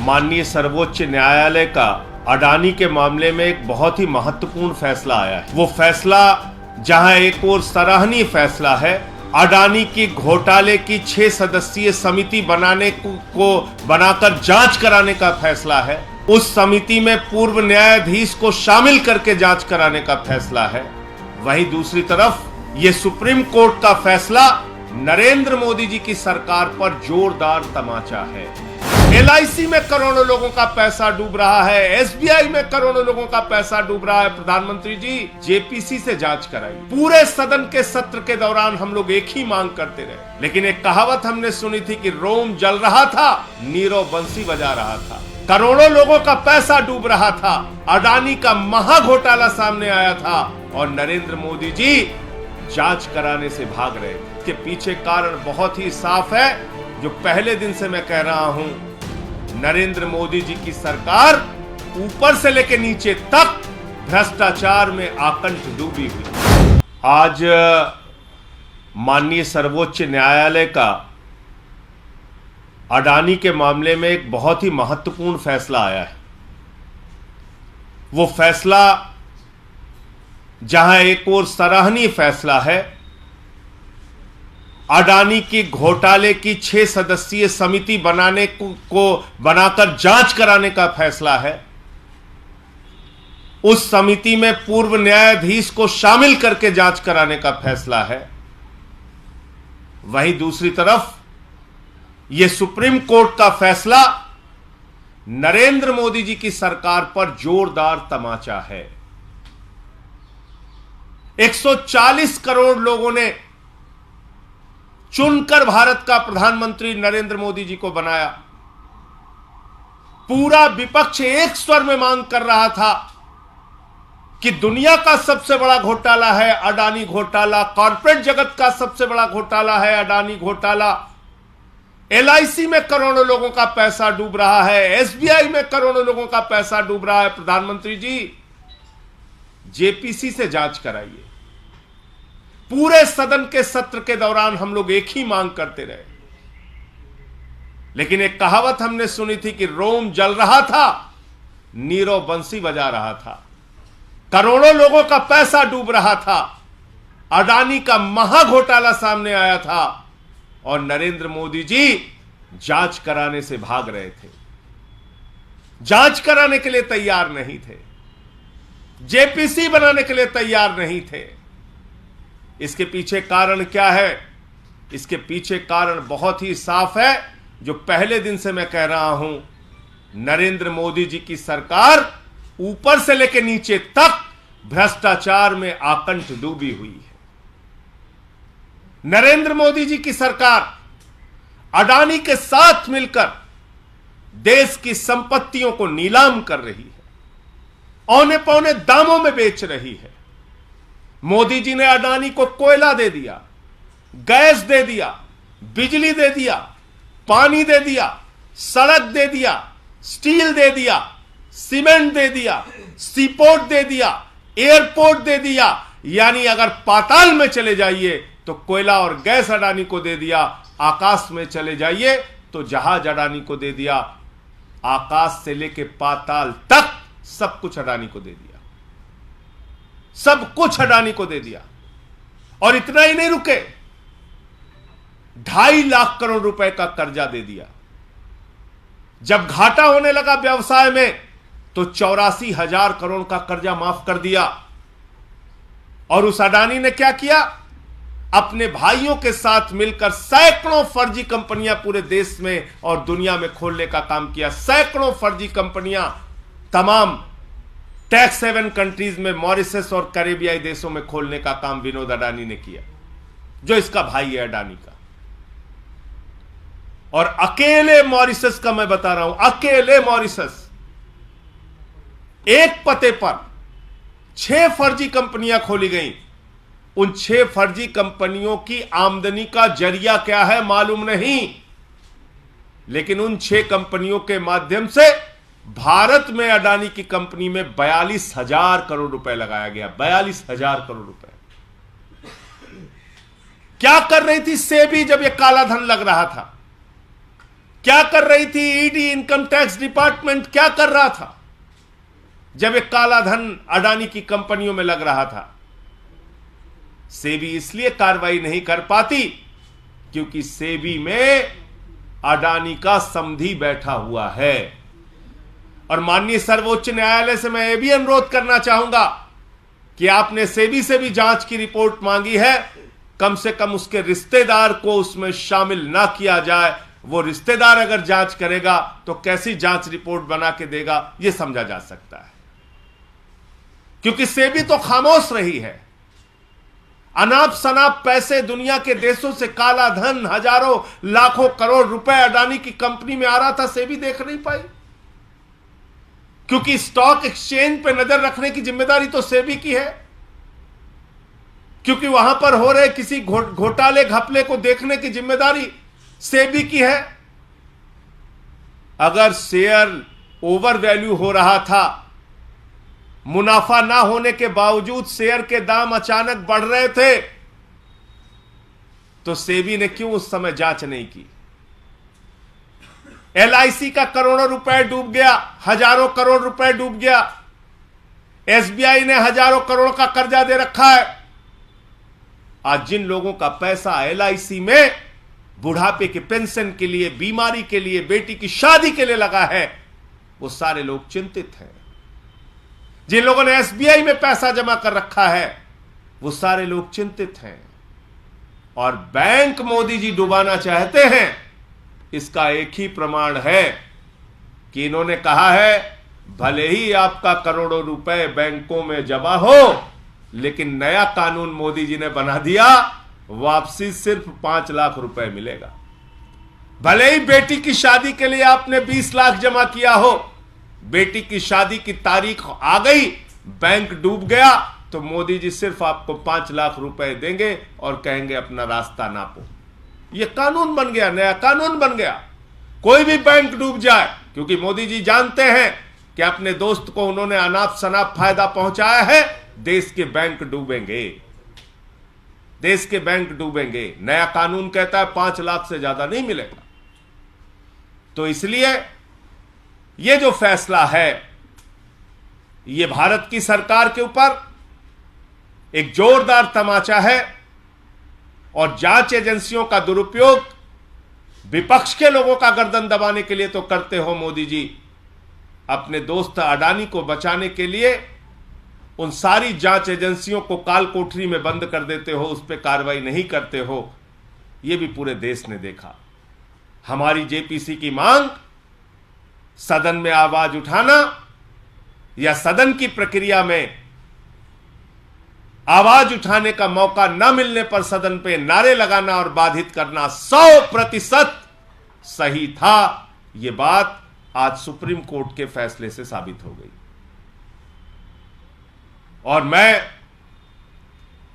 माननीय सर्वोच्च न्यायालय का अडानी के मामले में एक बहुत ही महत्वपूर्ण फैसला आया है। वो फैसला जहां एक और सराहनीय फैसला है, अडानी की घोटाले की 6 सदस्यीय समिति बनाकर जांच कराने का फैसला है। उस समिति में पूर्व न्यायाधीश को शामिल करके जांच कराने का फैसला है। वहीं दूसरी तरफ ये सुप्रीम कोर्ट का फैसला नरेंद्र मोदी जी की सरकार पर जोरदार तमाचा है। LIC में करोड़ों लोगों का पैसा डूब रहा है, SBI में करोड़ों लोगों का पैसा डूब रहा है। प्रधानमंत्री जी, JPC से जांच कराइए। पूरे सदन के सत्र के दौरान हम लोग एक ही मांग करते रहे, लेकिन एक कहावत हमने सुनी थी कि रोम जल रहा था, नीरव बंसी बजा रहा था। करोड़ों लोगों का पैसा डूब रहा था, अडानी का महा घोटाला सामने आया था और नरेंद्र मोदी जी जांच कराने से भाग रहे थे। इसके पीछे कारण बहुत ही साफ है, जो पहले दिन से मैं कह रहा हूं, नरेंद्र मोदी जी की सरकार ऊपर से लेकर नीचे तक भ्रष्टाचार में आकंठ डूबी हुई। आज माननीय सर्वोच्च न्यायालय का अडानी के मामले में एक बहुत ही महत्वपूर्ण फैसला आया है। वो फैसला जहां एक और सराहनीय फैसला है, अडानी की घोटाले की 6 सदस्यीय समिति बनाकर जांच कराने का फैसला है। उस समिति में पूर्व न्यायाधीश को शामिल करके जांच कराने का फैसला है। वहीं दूसरी तरफ यह सुप्रीम कोर्ट का फैसला नरेंद्र मोदी जी की सरकार पर जोरदार तमाचा है। 140 करोड़ लोगों ने चुनकर भारत का प्रधानमंत्री नरेंद्र मोदी जी को बनाया। पूरा विपक्ष एक स्वर में मांग कर रहा था कि दुनिया का सबसे बड़ा घोटाला है अडानी घोटाला, कॉर्पोरेट जगत का सबसे बड़ा घोटाला है अडानी घोटाला। LIC में करोड़ों लोगों का पैसा डूब रहा है, SBI में करोड़ों लोगों का पैसा डूब रहा है। प्रधानमंत्री जी, JPC से जांच कराइए। पूरे सदन के सत्र के दौरान हम लोग एक ही मांग करते रहे, लेकिन एक कहावत हमने सुनी थी कि रोम जल रहा था, नीरव बंसी बजा रहा था। करोड़ों लोगों का पैसा डूब रहा था, अडानी का महा घोटाला सामने आया था और नरेंद्र मोदी जी जांच कराने से भाग रहे थे, जांच कराने के लिए तैयार नहीं थे, JPC बनाने के लिए तैयार नहीं थे। इसके पीछे कारण क्या है? इसके पीछे कारण बहुत ही साफ है, जो पहले दिन से मैं कह रहा हूं, नरेंद्र मोदी जी की सरकार ऊपर से लेकर नीचे तक भ्रष्टाचार में आकंठ डूबी हुई है। नरेंद्र मोदी जी की सरकार अडानी के साथ मिलकर देश की संपत्तियों को नीलाम कर रही है, औने पौने दामों में बेच रही है। मोदी जी ने अडानी को कोयला दे दिया, गैस दे दिया, बिजली दे दिया, पानी दे दिया, सड़क दे दिया, स्टील दे दिया, सीमेंट दे दिया, सीपोर्ट दे दिया, एयरपोर्ट दे दिया। यानी अगर पाताल में चले जाइए तो कोयला और गैस अडानी को दे दिया, आकाश में चले जाइए तो जहाज अडानी को दे दिया, आकाश से लेके पाताल तक सब कुछ अडानी को दे दिया, सब कुछ अडानी को दे दिया। और इतना ही नहीं रुके, 2.5 लाख करोड़ रुपए का कर्जा दे दिया। जब घाटा होने लगा व्यवसाय में तो 84,000 करोड़ का कर्जा माफ कर दिया। और उस अडानी ने क्या किया? अपने भाइयों के साथ मिलकर सैकड़ों फर्जी कंपनियां पूरे देश में और दुनिया में खोलने का काम किया। सैकड़ों फर्जी कंपनियां तमाम टैक्स हेवन कंट्रीज में, मॉरिशस और कैरेबियाई देशों में खोलने का काम विनोद अडानी ने किया, जो इसका भाई है अडानी का। और अकेले मॉरिशस का मैं बता रहा हूं, अकेले मॉरिशस एक पते पर 6 फर्जी कंपनियां खोली गई। उन 6 फर्जी कंपनियों की आमदनी का जरिया क्या है मालूम नहीं, लेकिन उन 6 कंपनियों के माध्यम से भारत में अडानी की कंपनी में 42,000 करोड़ रुपए लगाया गया। 42,000 करोड़ रुपए क्या कर रही थी सेबी जब यह काला धन लग रहा था? क्या कर रही थी ईडी, इनकम टैक्स डिपार्टमेंट क्या कर रहा था जब एक काला धन अडानी की कंपनियों में लग रहा था? सेबी इसलिए कार्रवाई नहीं कर पाती क्योंकि सेबी में अडानी का समधी बैठा हुआ है। और माननीय सर्वोच्च न्यायालय से मैं यह भी अनुरोध करना चाहूंगा कि आपने सेबी से भी जांच की रिपोर्ट मांगी है, कम से कम उसके रिश्तेदार को उसमें शामिल ना किया जाए। वो रिश्तेदार अगर जांच करेगा तो कैसी जांच रिपोर्ट बना के देगा, यह समझा जा सकता है। क्योंकि सेबी तो खामोश रही है। अनाप शनाप पैसे दुनिया के देशों से काला धन हजारों लाखों करोड़ रुपए अडानी की कंपनी में आ रहा था, सेबी देख नहीं पाई। क्योंकि स्टॉक एक्सचेंज पे नजर रखने की जिम्मेदारी तो सेबी की है, क्योंकि वहां पर हो रहे किसी घोटाले घपले को देखने की जिम्मेदारी सेबी की है। अगर शेयर ओवर वैल्यू हो रहा था, मुनाफा ना होने के बावजूद शेयर के दाम अचानक बढ़ रहे थे, तो सेबी ने क्यों उस समय जांच नहीं की? एलआईसी का करोड़ों रुपए डूब गया, हजारों करोड़ रुपए डूब गया। एसबीआई ने हजारों करोड़ का कर्जा दे रखा है। आज जिन लोगों का पैसा एलआईसी में बुढ़ापे के पेंशन के लिए, बीमारी के लिए, बेटी की शादी के लिए लगा है, वो सारे लोग चिंतित हैं। जिन लोगों ने एसबीआई में पैसा जमा कर रखा है, वो सारे लोग चिंतित हैं। और बैंक मोदी जी डुबाना चाहते हैं, इसका एक ही प्रमाण है कि इन्होंने कहा है भले ही आपका करोड़ों रुपए बैंकों में जमा हो, लेकिन नया कानून मोदी जी ने बना दिया, वापसी सिर्फ 5 लाख रुपए मिलेगा। भले ही बेटी की शादी के लिए आपने 20 लाख जमा किया हो, बेटी की शादी की तारीख आ गई, बैंक डूब गया, तो मोदी जी सिर्फ आपको 5 लाख रुपए देंगे और कहेंगे अपना रास्ता नापो। यह कानून बन गया, नया कानून बन गया। कोई भी बैंक डूब जाए, क्योंकि मोदी जी जानते हैं कि अपने दोस्त को उन्होंने अनाप शनाप फायदा पहुंचाया है, देश के बैंक डूबेंगे, देश के बैंक डूबेंगे। नया कानून कहता है 5 लाख से ज्यादा नहीं मिलेगा। तो इसलिए यह जो फैसला है, यह भारत की सरकार के ऊपर एक जोरदार तमाचा है। और जांच एजेंसियों का दुरुपयोग विपक्ष के लोगों का गर्दन दबाने के लिए तो करते हो मोदी जी, अपने दोस्त अडानी को बचाने के लिए उन सारी जांच एजेंसियों को काल कोठरी में बंद कर देते हो, उस पर कार्रवाई नहीं करते हो। यह भी पूरे देश ने देखा। हमारी जेपीसी की मांग सदन में आवाज उठाना या सदन की प्रक्रिया में आवाज उठाने का मौका न मिलने पर सदन पे नारे लगाना और बाधित करना 100% सही था। यह बात आज सुप्रीम कोर्ट के फैसले से साबित हो गई। और मैं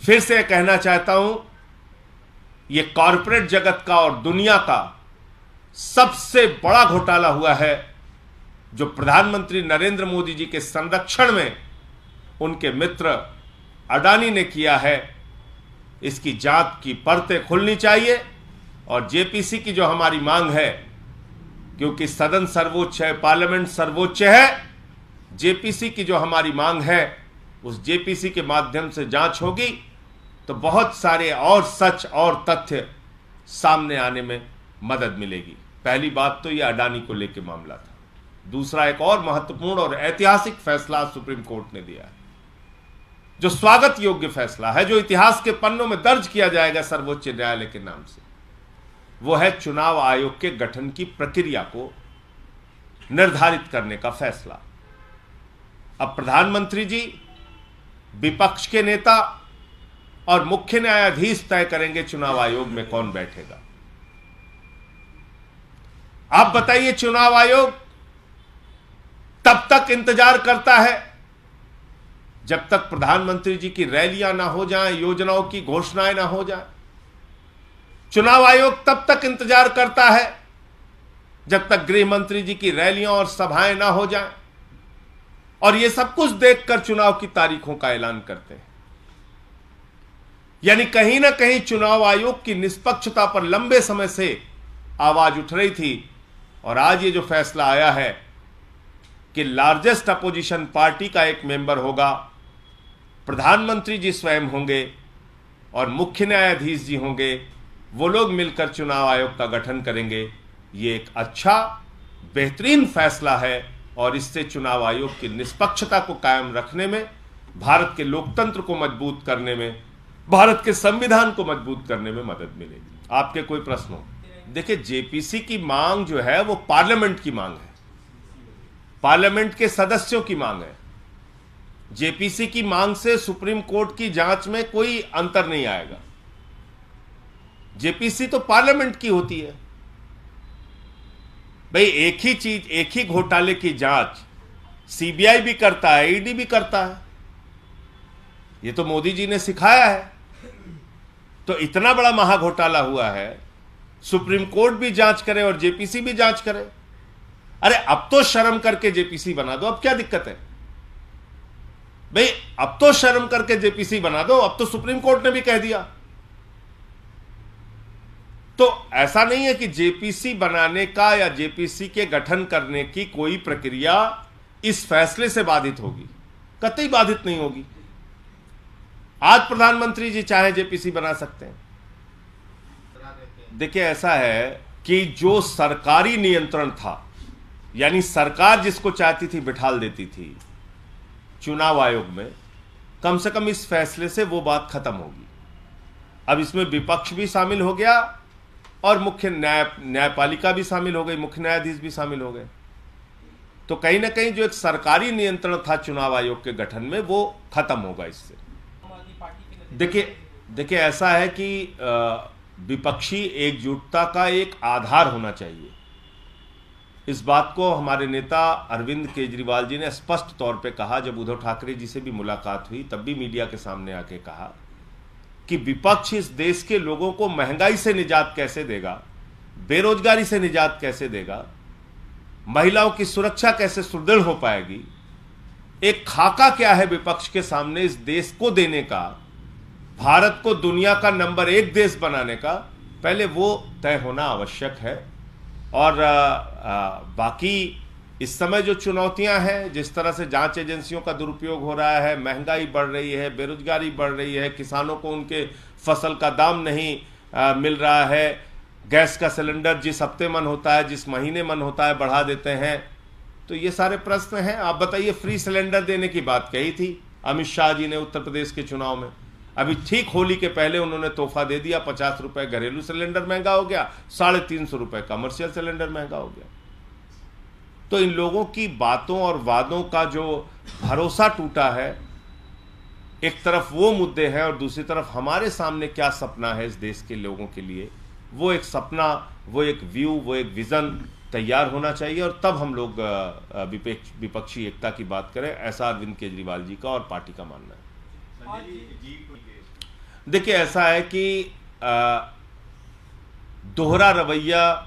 फिर से कहना चाहता हूं, यह कॉरपोरेट जगत का और दुनिया का सबसे बड़ा घोटाला हुआ है जो प्रधानमंत्री नरेंद्र मोदी जी के संरक्षण में उनके मित्र अडानी ने किया है। इसकी जांच की परतें खुलनी चाहिए। और जेपीसी की जो हमारी मांग है, क्योंकि सदन सर्वोच्च है, पार्लियामेंट सर्वोच्च है, जेपीसी की जो हमारी मांग है, उस जेपीसी के माध्यम से जांच होगी तो बहुत सारे और सच और तथ्य सामने आने में मदद मिलेगी। पहली बात तो यह अडानी को लेकर मामला था। दूसरा, एक और महत्वपूर्ण और ऐतिहासिक फैसला सुप्रीम कोर्ट ने दिया है, जो स्वागत योग्य फैसला है, जो इतिहास के पन्नों में दर्ज किया जाएगा सर्वोच्च न्यायालय के नाम से। वो है चुनाव आयोग के गठन की प्रक्रिया को निर्धारित करने का फैसला। अब प्रधानमंत्री जी, विपक्ष के नेता और मुख्य न्यायाधीश तय करेंगे चुनाव आयोग में कौन बैठेगा। आप बताइए, चुनाव आयोग तब तक इंतजार करता है जब तक प्रधानमंत्री जी की रैलियां ना हो जाएं, योजनाओं की घोषणाएं ना हो जाएं। चुनाव आयोग तब तक इंतजार करता है जब तक गृह मंत्री जी की रैलियां और सभाएं ना हो जाएं। और यह सब कुछ देखकर चुनाव की तारीखों का ऐलान करते हैं। यानी कहीं ना कहीं चुनाव आयोग की निष्पक्षता पर लंबे समय से आवाज उठ रही थी और आज ये जो फैसला आया है कि लार्जेस्ट अपोजिशन पार्टी का एक मेंबर होगा, प्रधानमंत्री जी स्वयं होंगे और मुख्य न्यायाधीश जी होंगे, वो लोग मिलकर चुनाव आयोग का गठन करेंगे, ये एक अच्छा बेहतरीन फैसला है और इससे चुनाव आयोग की निष्पक्षता को कायम रखने में, भारत के लोकतंत्र को मजबूत करने में, भारत के संविधान को मजबूत करने में मदद मिलेगी। आपके कोई प्रश्न हो? देखिए, जेपीसी की मांग जो है वो पार्लियामेंट की मांग है, पार्लियामेंट के सदस्यों की मांग है। जेपीसी की मांग से सुप्रीम कोर्ट की जांच में कोई अंतर नहीं आएगा। जेपीसी तो पार्लियामेंट की होती है भाई। एक ही चीज, एक ही घोटाले की जांच सीबीआई भी करता है, ईडी भी करता है। ये तो मोदी जी ने सिखाया है। तो इतना बड़ा महाघोटाला हुआ है, सुप्रीम कोर्ट भी जांच करे और जेपीसी भी जांच करे। अरे अब तो शर्म करके जेपीसी बना दो, अब क्या दिक्कत है भाई? अब तो शर्म करके जेपीसी बना दो, अब तो सुप्रीम कोर्ट ने भी कह दिया। तो ऐसा नहीं है कि जेपीसी बनाने का या जेपीसी के गठन करने की कोई प्रक्रिया इस फैसले से बाधित होगी, कतई बाधित नहीं होगी। आज प्रधानमंत्री जी चाहे जेपीसी बना सकते हैं। देखिए, ऐसा है कि जो सरकारी नियंत्रण था, यानी सरकार जिसको चाहती थी बिठाल देती थी चुनाव आयोग में, कम से कम इस फैसले से वो बात खत्म होगी। अब इसमें विपक्ष भी शामिल हो गया और मुख्य न्यायपालिका भी शामिल हो गई, मुख्य न्यायाधीश भी शामिल हो गए। तो कहीं ना कहीं जो एक सरकारी नियंत्रण था चुनाव आयोग के गठन में, वो खत्म होगा इससे। देखिए ऐसा है कि विपक्षी एकजुटता का एक आधार होना चाहिए। इस बात को हमारे नेता अरविंद केजरीवाल जी ने स्पष्ट तौर पे कहा। जब उद्धव ठाकरे जी से भी मुलाकात हुई तब भी मीडिया के सामने आके कहा कि विपक्ष इस देश के लोगों को महंगाई से निजात कैसे देगा, बेरोजगारी से निजात कैसे देगा, महिलाओं की सुरक्षा कैसे सुदृढ़ हो पाएगी, एक खाका क्या है विपक्ष के सामने इस देश को देने का, भारत को दुनिया का नंबर 1 देश बनाने का, पहले वो तय होना आवश्यक है। और बाकी इस समय जो चुनौतियां हैं, जिस तरह से जांच एजेंसियों का दुरुपयोग हो रहा है, महंगाई बढ़ रही है, बेरोजगारी बढ़ रही है, किसानों को उनके फसल का दाम नहीं मिल रहा है, गैस का सिलेंडर जिस हफ्ते मन होता है, जिस महीने मन होता है बढ़ा देते हैं, तो ये सारे प्रश्न हैं। आप बताइए, फ्री सिलेंडर देने की बात कही थी अमित शाह जी ने उत्तर प्रदेश के चुनाव में, अभी ठीक होली के पहले उन्होंने तोहफा दे दिया, 50 रुपए घरेलू सिलेंडर महंगा हो गया, 350 रुपए कमर्शियल सिलेंडर महंगा हो गया। तो इन लोगों की बातों और वादों का जो भरोसा टूटा है, एक तरफ वो मुद्दे हैं और दूसरी तरफ हमारे सामने क्या सपना है इस देश के लोगों के लिए, वो एक सपना, वो एक व्यू, वो एक विजन तैयार होना चाहिए और तब हम लोग विपक्षी एकता की बात करें। ऐसा अरविंद केजरीवाल जी का और पार्टी का मानना है। देखिए, ऐसा है कि दोहरा रवैया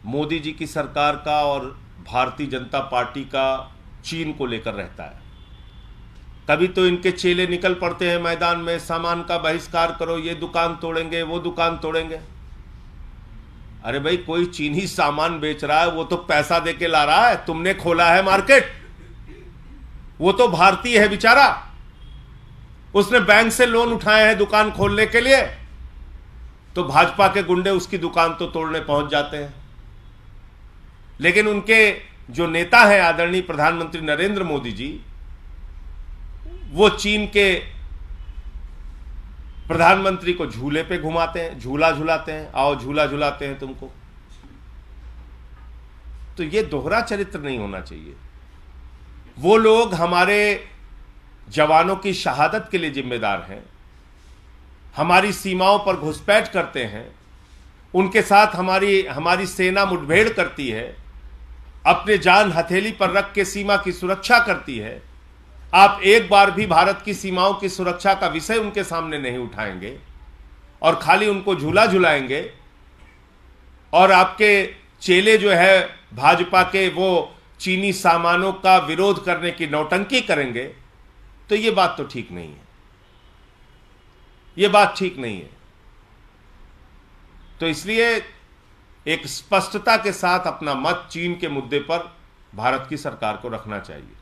मोदी जी की सरकार का और भारतीय जनता पार्टी का चीन को लेकर रहता है। कभी तो इनके चेले निकल पड़ते हैं मैदान में, सामान का बहिष्कार करो, ये दुकान तोड़ेंगे, वो दुकान तोड़ेंगे। अरे भाई, कोई चीनी सामान बेच रहा है, वो तो पैसा देके ला रहा है, तुमने खोला है मार्केट, वो तो भारतीय है बेचारा, उसने बैंक से लोन उठाए हैं दुकान खोलने के लिए, तो भाजपा के गुंडे उसकी दुकान तो तोड़ने पहुंच जाते हैं। लेकिन उनके जो नेता हैं आदरणीय प्रधानमंत्री नरेंद्र मोदी जी, वो चीन के प्रधानमंत्री को झूले पे घुमाते हैं, झूला झुलाते हैं, आओ झूला झुलाते हैं तुमको। तो ये दोहरा चरित्र नहीं होना चाहिए। वो लोग हमारे जवानों की शहादत के लिए जिम्मेदार हैं, हमारी सीमाओं पर घुसपैठ करते हैं, उनके साथ हमारी सेना मुठभेड़ करती है, अपने जान हथेली पर रख के सीमा की सुरक्षा करती है। आप एक बार भी भारत की सीमाओं की सुरक्षा का विषय उनके सामने नहीं उठाएंगे और खाली उनको झूला झुलाएंगे, और आपके चेले जो है भाजपा के, वो चीनी सामानों का विरोध करने की नौटंकी करेंगे, तो ये बात तो ठीक नहीं है, ये बात ठीक नहीं है। तो इसलिए एक स्पष्टता के साथ अपना मत चीन के मुद्दे पर भारत की सरकार को रखना चाहिए।